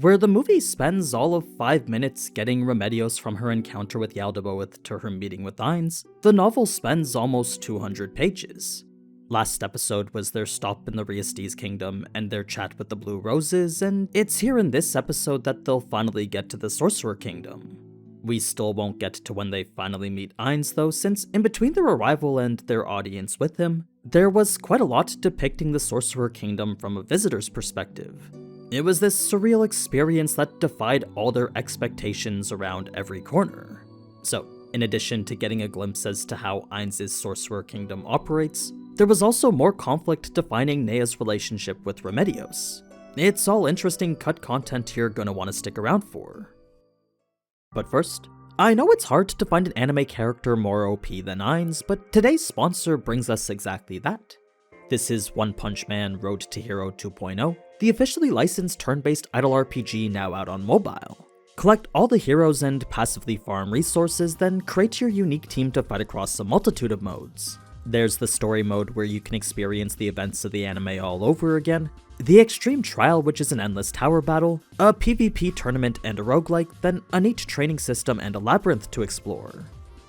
Where the movie spends all of 5 minutes getting Remedios from her encounter with Yaldabaoth to her meeting with Ainz, the novel spends almost 200 pages. Last episode was their stop in the Sorcerer's Kingdom and their chat with the Blue Roses, and it's here in this episode that they'll finally get to the Sorcerer Kingdom. We still won't get to when they finally meet Ainz though, since in between their arrival and their audience with him, there was quite a lot depicting the Sorcerer Kingdom from a visitor's perspective. It was this surreal experience that defied all their expectations around every corner. So, in addition to getting a glimpse as to how Ainz's Sorcerer Kingdom operates, there was also more conflict defining Neia's relationship with Remedios. It's all interesting cut content you're gonna want to stick around for. But first, I know it's hard to find an anime character more OP than Ainz, but today's sponsor brings us exactly that. This is One Punch Man Road to Hero 2.0, the officially licensed turn-based idle RPG now out on mobile. Collect all the heroes and passively farm resources, then create your unique team to fight across a multitude of modes. There's the story mode where you can experience the events of the anime all over again, the Extreme Trial, which is an endless tower battle, a PvP tournament and a roguelike, then a neat training system and a labyrinth to explore.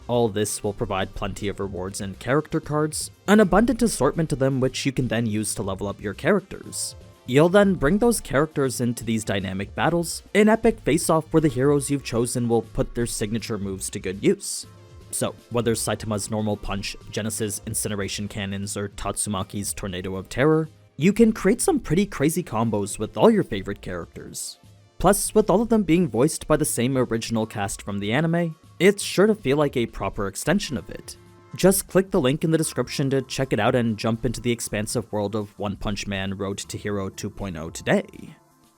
All this will provide plenty of rewards and character cards, an abundant assortment of them which you can then use to level up your characters. You'll then bring those characters into these dynamic battles, an epic face-off where the heroes you've chosen will put their signature moves to good use. So, whether Saitama's normal punch, Genesis' incineration cannons, or Tatsumaki's tornado of terror, you can create some pretty crazy combos with all your favorite characters. Plus, with all of them being voiced by the same original cast from the anime, it's sure to feel like a proper extension of it. Just click the link in the description to check it out and jump into the expansive world of One Punch Man Road to Hero 2.0 today.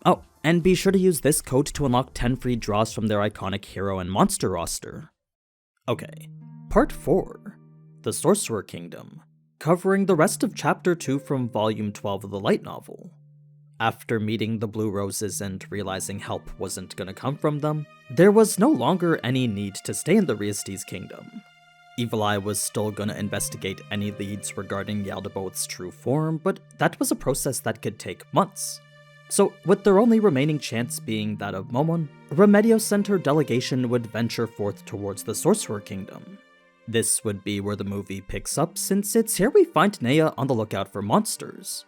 Oh, and be sure to use this code to unlock 10 free draws from their iconic hero and monster roster. Okay, Part 4, The Sorcerer Kingdom, covering the rest of Chapter 2 from Volume 12 of the light novel. After meeting the Blue Roses and realizing help wasn't gonna come from them, there was no longer any need to stay in the Sorcerer's Kingdom. Evil Eye was still gonna investigate any leads regarding Yaldabaoth's true form, but that was a process that could take months. So, with their only remaining chance being that of Momon, Remedios and her delegation would venture forth towards the Sorcerer Kingdom. This would be where the movie picks up, since it's here we find Neia on the lookout for monsters.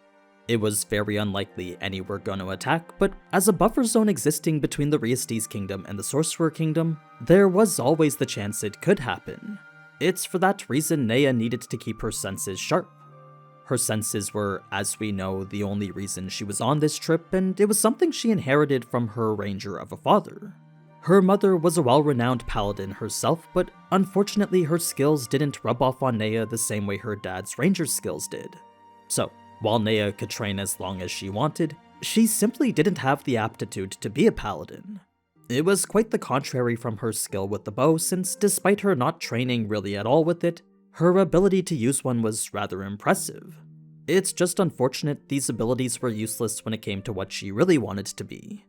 It was very unlikely any were gonna attack, but as a buffer zone existing between the Sorcerer's Kingdom and the Sorcerer Kingdom, there was always the chance it could happen. It's for that reason Neia needed to keep her senses sharp. Her senses were, as we know, the only reason she was on this trip, and it was something she inherited from her ranger of a father. Her mother was a well-renowned paladin herself, but unfortunately her skills didn't rub off on Neia the same way her dad's ranger skills did. So, while Neia could train as long as she wanted, she simply didn't have the aptitude to be a paladin. It was quite the contrary from her skill with the bow, since despite her not training really at all with it, her ability to use one was rather impressive. It's just unfortunate these abilities were useless when it came to what she really wanted to be.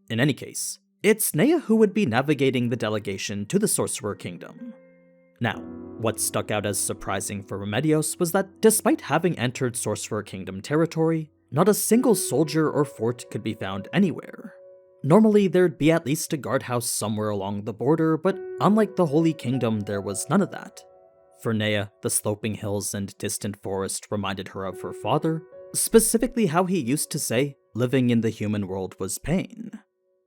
In any case, it's Neia who would be navigating the delegation to the Sorcerer Kingdom. Now, what stuck out as surprising for Remedios was that despite having entered Sorcerer Kingdom territory, not a single soldier or fort could be found anywhere. Normally, there'd be at least a guardhouse somewhere along the border, but unlike the Holy Kingdom, there was none of that. For Neia, the sloping hills and distant forest reminded her of her father, specifically how he used to say, living in the human world was pain.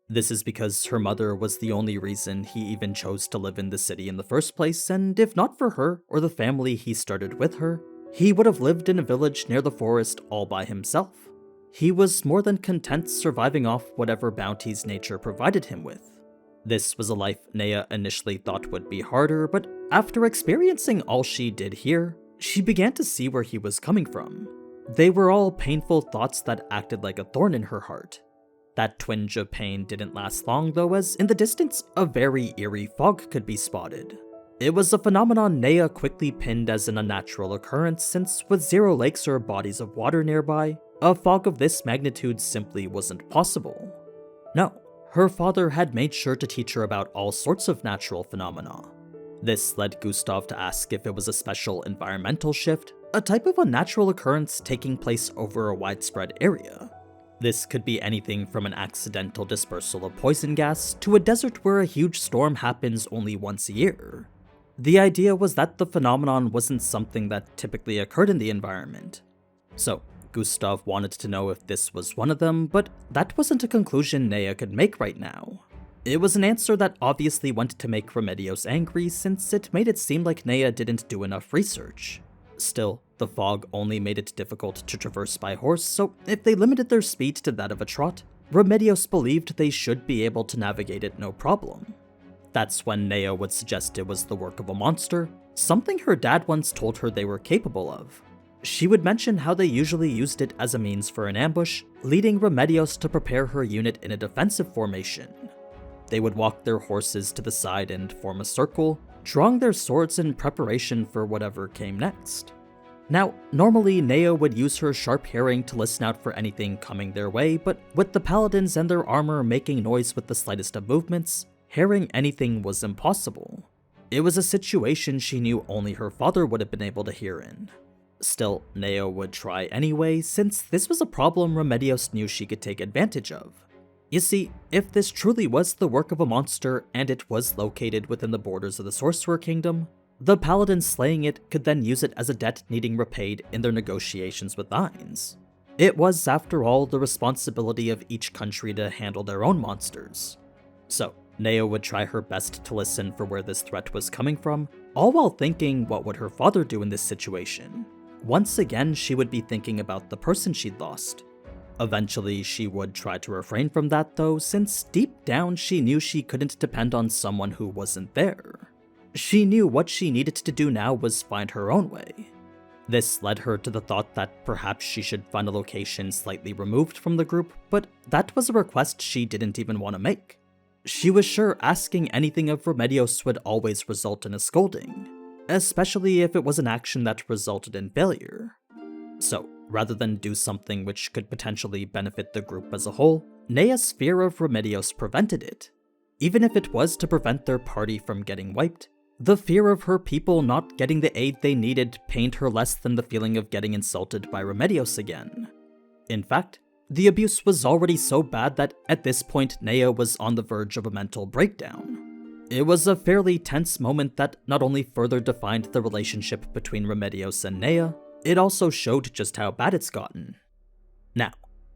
This is because her mother was the only reason he even chose to live in the city in the first place, and if not for her or the family he started with her, he would have lived in a village near the forest all by himself. He was more than content surviving off whatever bounties nature provided him with. This was a life Neia initially thought would be harder, but after experiencing all she did here, she began to see where he was coming from. They were all painful thoughts that acted like a thorn in her heart. That twinge of pain didn't last long though, as in the distance, a very eerie fog could be spotted. It was a phenomenon Neia quickly pinned as an unnatural occurrence, since with zero lakes or bodies of water nearby, a fog of this magnitude simply wasn't possible. No, her father had made sure to teach her about all sorts of natural phenomena. This led Gustav to ask if it was a special environmental shift, a type of unnatural occurrence taking place over a widespread area. This could be anything from an accidental dispersal of poison gas to a desert where a huge storm happens only once a year. The idea was that the phenomenon wasn't something that typically occurred in the environment. So, Gustav wanted to know if this was one of them, but that wasn't a conclusion Neia could make right now. It was an answer that obviously went to make Remedios angry, since it made it seem like Neia didn't do enough research. Still, the fog only made it difficult to traverse by horse, so if they limited their speed to that of a trot, Remedios believed they should be able to navigate it no problem. That's when Neia would suggest it was the work of a monster, something her dad once told her they were capable of. She would mention how they usually used it as a means for an ambush, leading Remedios to prepare her unit in a defensive formation. They would walk their horses to the side and form a circle, drawing their swords in preparation for whatever came next. Now, normally Neia would use her sharp hearing to listen out for anything coming their way, but with the paladins and their armor making noise with the slightest of movements, hearing anything was impossible. It was a situation she knew only her father would have been able to hear in. Still, Neia would try anyway, since this was a problem Remedios knew she could take advantage of. You see, if this truly was the work of a monster and it was located within the borders of the Sorcerer Kingdom, the paladins slaying it could then use it as a debt needing repaid in their negotiations with Ainz. It was, after all, the responsibility of each country to handle their own monsters. So, Neia would try her best to listen for where this threat was coming from, all while thinking what would her father do in this situation. Once again, she would be thinking about the person she'd lost. Eventually, she would try to refrain from that though, since deep down she knew she couldn't depend on someone who wasn't there. She knew what she needed to do now was find her own way. This led her to the thought that perhaps she should find a location slightly removed from the group, but that was a request she didn't even want to make. She was sure asking anything of Remedios would always result in a scolding, especially if it was an action that resulted in failure. So, rather than do something which could potentially benefit the group as a whole, Neia's fear of Remedios prevented it. Even if it was to prevent their party from getting wiped, the fear of her people not getting the aid they needed pained her less than the feeling of getting insulted by Remedios again. In fact, the abuse was already so bad that at this point Neia was on the verge of a mental breakdown. It was a fairly tense moment that not only further defined the relationship between Remedios and Neia, it also showed just how bad it's gotten. Now,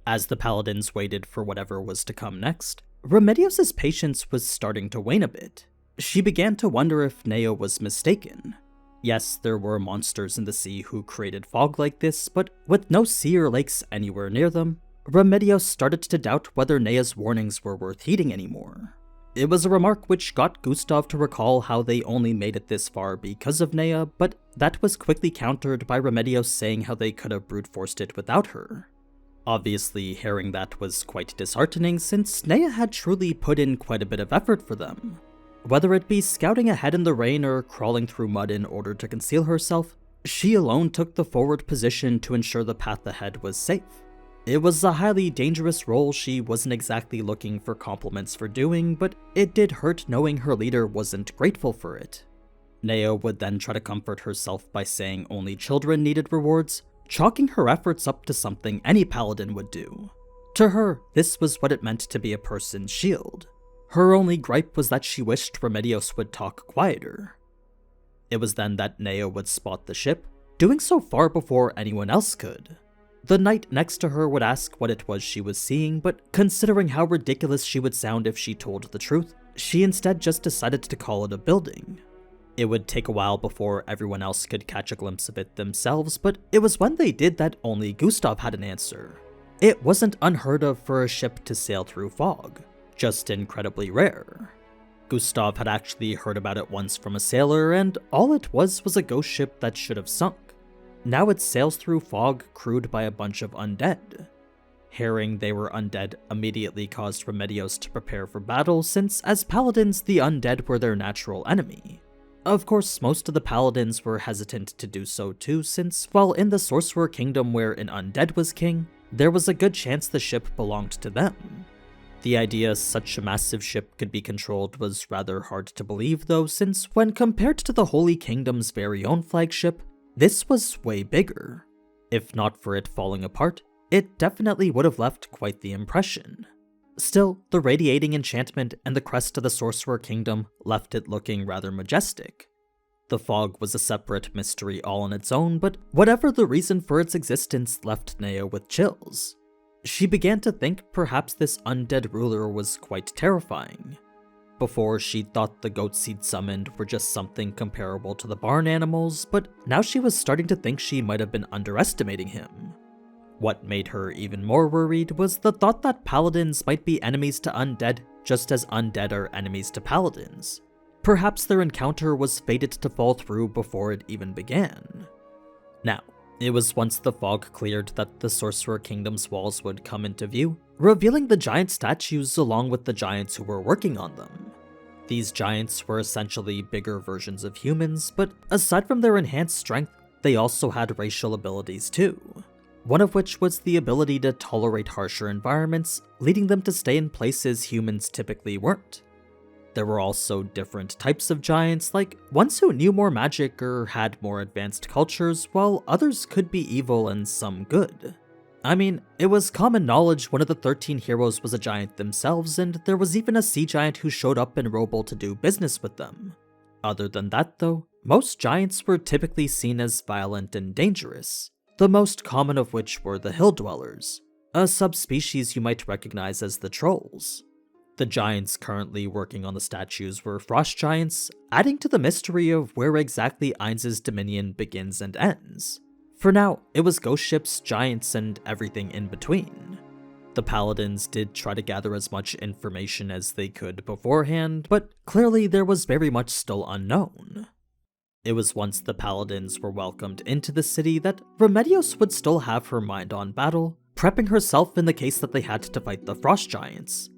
as the paladins waited for whatever was to come next, Remedios' patience was starting to wane a bit. She began to wonder if Neia was mistaken. Yes, there were monsters in the sea who created fog like this, but with no sea or lakes anywhere near them, Remedios started to doubt whether Neia's warnings were worth heeding anymore. It was a remark which got Gustav to recall how they only made it this far because of Neia, but that was quickly countered by Remedios saying how they could have brute forced it without her. Obviously, hearing that was quite disheartening since Neia had truly put in quite a bit of effort for them. Whether it be scouting ahead in the rain or crawling through mud in order to conceal herself, she alone took the forward position to ensure the path ahead was safe. It was a highly dangerous role she wasn't exactly looking for compliments for doing, but it did hurt knowing her leader wasn't grateful for it. Neia would then try to comfort herself by saying only children needed rewards, chalking her efforts up to something any paladin would do. To her, this was what it meant to be a person's shield. Her only gripe was that she wished Remedios would talk quieter. It was then that Neia would spot the ship, doing so far before anyone else could. The knight next to her would ask what it was she was seeing, but considering how ridiculous she would sound if she told the truth, she instead just decided to call it a building. It would take a while before everyone else could catch a glimpse of it themselves, but it was when they did that only Gustav had an answer. It wasn't unheard of for a ship to sail through fog, just incredibly rare. Gustav had actually heard about it once from a sailor, and all it was a ghost ship that should have sunk. Now it sails through fog crewed by a bunch of undead. Hearing they were undead immediately caused Remedios to prepare for battle, since as paladins the undead were their natural enemy. Of course, most of the paladins were hesitant to do so too, since while in the Sorcerer Kingdom where an undead was king, there was a good chance the ship belonged to them. The idea such a massive ship could be controlled was rather hard to believe though, since when compared to the Holy Kingdom's very own flagship, this was way bigger. If not for it falling apart, it definitely would have left quite the impression. Still, the radiating enchantment and the crest of the Sorcerer Kingdom left it looking rather majestic. The fog was a separate mystery all on its own, but whatever the reason for its existence left Neia with chills. She began to think perhaps this undead ruler was quite terrifying. Before, she'd thought the goats he'd summoned were just something comparable to the barn animals, but now she was starting to think she might have been underestimating him. What made her even more worried was the thought that paladins might be enemies to undead, just as undead are enemies to paladins. Perhaps their encounter was fated to fall through before it even began. Now, it was once the fog cleared that the Sorcerer Kingdom's walls would come into view, revealing the giant statues along with the giants who were working on them. These giants were essentially bigger versions of humans, but aside from their enhanced strength, they also had racial abilities too. One of which was the ability to tolerate harsher environments, leading them to stay in places humans typically weren't. There were also different types of giants, like ones who knew more magic or had more advanced cultures, while others could be evil and some good. I mean, it was common knowledge one of the 13 heroes was a giant themselves, and there was even a sea giant who showed up in Roble to do business with them. Other than that though, most giants were typically seen as violent and dangerous, the most common of which were the Hill Dwellers, a subspecies you might recognize as the Trolls. The giants currently working on the statues were frost giants, adding to the mystery of where exactly Ainz's dominion begins and ends. For now, it was ghost ships, giants, and everything in between. The paladins did try to gather as much information as they could beforehand, but clearly there was very much still unknown. It was once the paladins were welcomed into the city that Remedios would still have her mind on battle, prepping herself in the case that they had to fight the frost giants.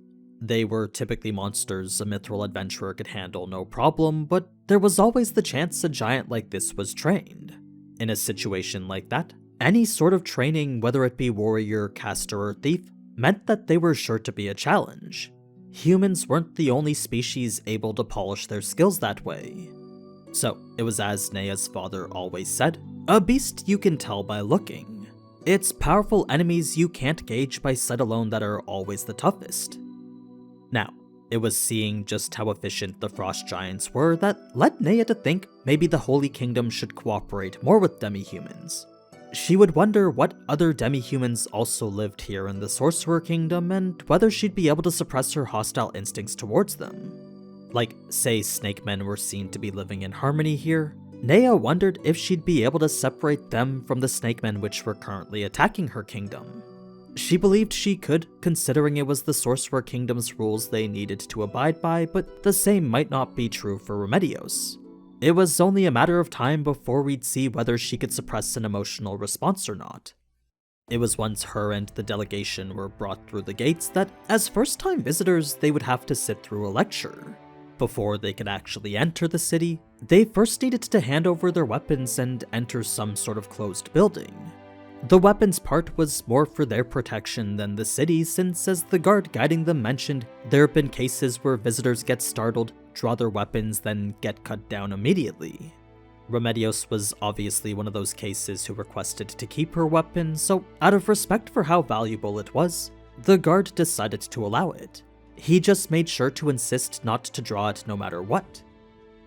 They were typically monsters a mithril adventurer could handle no problem, but there was always the chance a giant like this was trained. In a situation like that, any sort of training, whether it be warrior, caster, or thief, meant that they were sure to be a challenge. Humans weren't the only species able to polish their skills that way. So, it was as Neia's father always said, a beast you can tell by looking. It's powerful enemies you can't gauge by sight alone that are always the toughest. Now, it was seeing just how efficient the frost giants were that led Neia to think maybe the Holy Kingdom should cooperate more with demi-humans. She would wonder what other demi-humans also lived here in the Sorcerer Kingdom and whether she'd be able to suppress her hostile instincts towards them. Like, say snake men were seen to be living in harmony here, Neia wondered if she'd be able to separate them from the snake men which were currently attacking her kingdom. She believed she could, considering it was the Sorcerer Kingdom's rules they needed to abide by, but the same might not be true for Remedios. It was only a matter of time before we'd see whether she could suppress an emotional response or not. It was once her and the delegation were brought through the gates that, as first-time visitors, they would have to sit through a lecture. Before they could actually enter the city, they first needed to hand over their weapons and enter some sort of closed building. The weapons part was more for their protection than the city, since as the guard guiding them mentioned, there have been cases where visitors get startled, draw their weapons, then get cut down immediately. Remedios was obviously one of those cases who requested to keep her weapon, so out of respect for how valuable it was, the guard decided to allow it. He just made sure to insist not to draw it no matter what.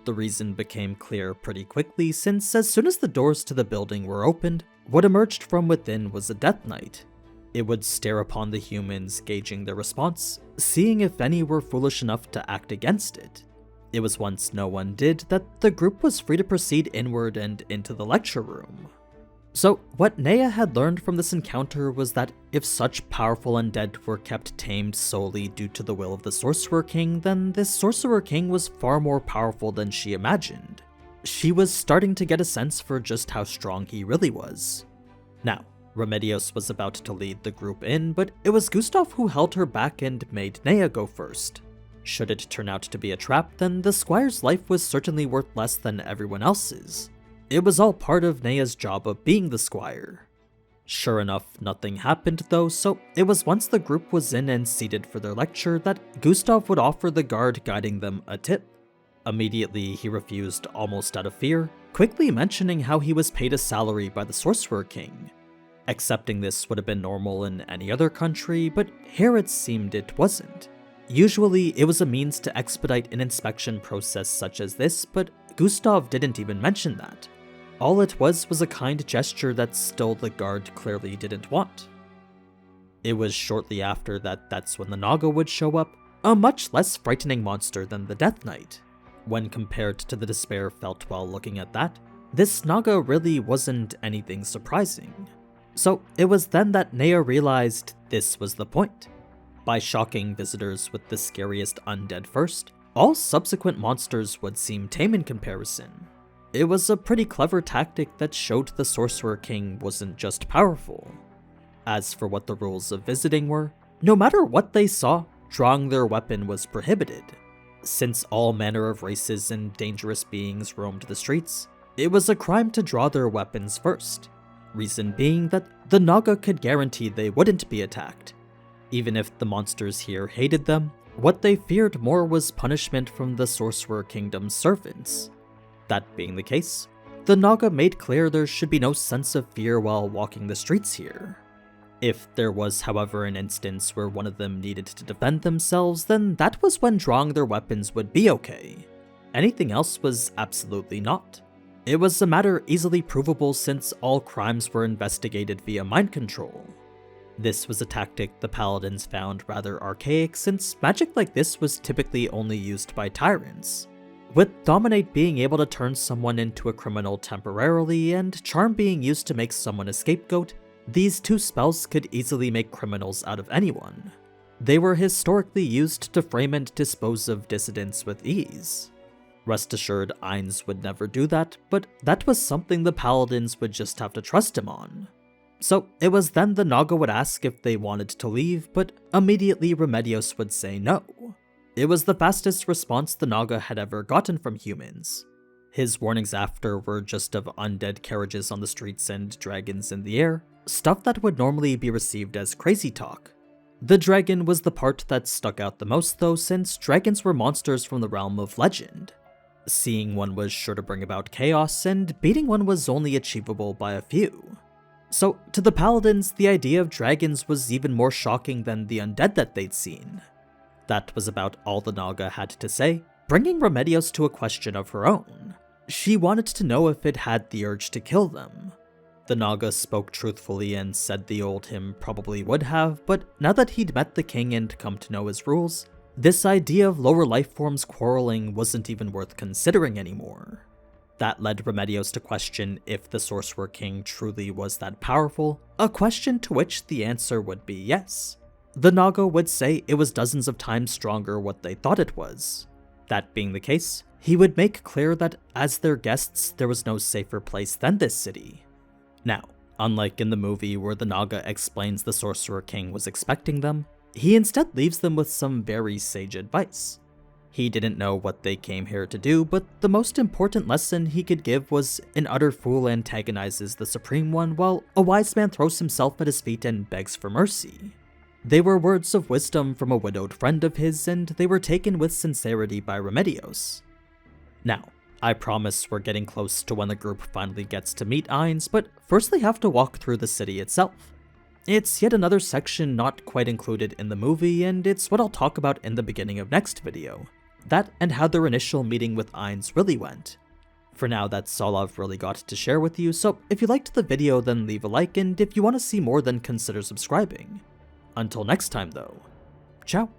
The reason became clear pretty quickly, since as soon as the doors to the building were opened, what emerged from within was a Death Knight. It would stare upon the humans, gauging their response, seeing if any were foolish enough to act against it. It was once no one did that the group was free to proceed inward and into the lecture room. So, what Neia had learned from this encounter was that if such powerful undead were kept tamed solely due to the will of the Sorcerer King, then this Sorcerer King was far more powerful than she imagined. She was starting to get a sense for just how strong he really was. Now, Remedios was about to lead the group in, but it was Gustav who held her back and made Neia go first. Should it turn out to be a trap, then the squire's life was certainly worth less than everyone else's. It was all part of Neia's job of being the squire. Sure enough, nothing happened though, so it was once the group was in and seated for their lecture that Gustav would offer the guard guiding them a tip. Immediately, he refused almost out of fear, quickly mentioning how he was paid a salary by the Sorcerer King. Accepting this would have been normal in any other country, but here it seemed it wasn't. Usually, it was a means to expedite an inspection process such as this, but Gustav didn't even mention that. All it was a kind gesture that still the guard clearly didn't want. It was shortly after that's when the Naga would show up, a much less frightening monster than the Death Knight. When compared to the despair felt while looking at that, this Naga really wasn't anything surprising. So it was then that Neia realized this was the point. By shocking visitors with the scariest undead first, all subsequent monsters would seem tame in comparison. It was a pretty clever tactic that showed the Sorcerer King wasn't just powerful. As for what the rules of visiting were, no matter what they saw, drawing their weapon was prohibited. Since all manner of races and dangerous beings roamed the streets, it was a crime to draw their weapons first. Reason being that the Naga could guarantee they wouldn't be attacked. Even if the monsters here hated them, what they feared more was punishment from the Sorcerer Kingdom's servants. That being the case, the Naga made clear there should be no sense of fear while walking the streets here. If there was, however, an instance where one of them needed to defend themselves, then that was when drawing their weapons would be okay. Anything else was absolutely not. It was a matter easily provable since all crimes were investigated via mind control. This was a tactic the paladins found rather archaic since magic like this was typically only used by tyrants. With Dominate being able to turn someone into a criminal temporarily and Charm being used to make someone a scapegoat, these two spells could easily make criminals out of anyone. They were historically used to frame and dispose of dissidents with ease. Rest assured, Ainz would never do that, but that was something the paladins would just have to trust him on. So it was then the Naga would ask if they wanted to leave, but immediately Remedios would say no. It was the fastest response the Naga had ever gotten from humans. His warnings after were just of undead carriages on the streets and dragons in the air, stuff that would normally be received as crazy talk. The dragon was the part that stuck out the most though, since dragons were monsters from the realm of legend. Seeing one was sure to bring about chaos, and beating one was only achievable by a few. So, to the paladins, the idea of dragons was even more shocking than the undead that they'd seen. That was about all the Naga had to say, bringing Remedios to a question of her own. She wanted to know if it had the urge to kill them. The Naga spoke truthfully and said the old him probably would have, but now that he'd met the king and come to know his rules, this idea of lower life forms quarreling wasn't even worth considering anymore. That led Remedios to question if the Sorcerer King truly was that powerful, a question to which the answer would be yes. The Naga would say it was dozens of times stronger what they thought it was. That being the case, he would make clear that as their guests there was no safer place than this city. Now, unlike in the movie where the Naga explains the Sorcerer King was expecting them, he instead leaves them with some very sage advice. He didn't know what they came here to do, but the most important lesson he could give was an utter fool antagonizes the Supreme One while a wise man throws himself at his feet and begs for mercy. They were words of wisdom from a widowed friend of his, and they were taken with sincerity by Remedios. Now, I promise we're getting close to when the group finally gets to meet Ainz, but first they have to walk through the city itself. It's yet another section not quite included in the movie, and it's what I'll talk about in the beginning of next video. That and how their initial meeting with Ainz really went. For now, that's all I've really got to share with you, so if you liked the video then leave a like, and if you want to see more then consider subscribing. Until next time though, ciao.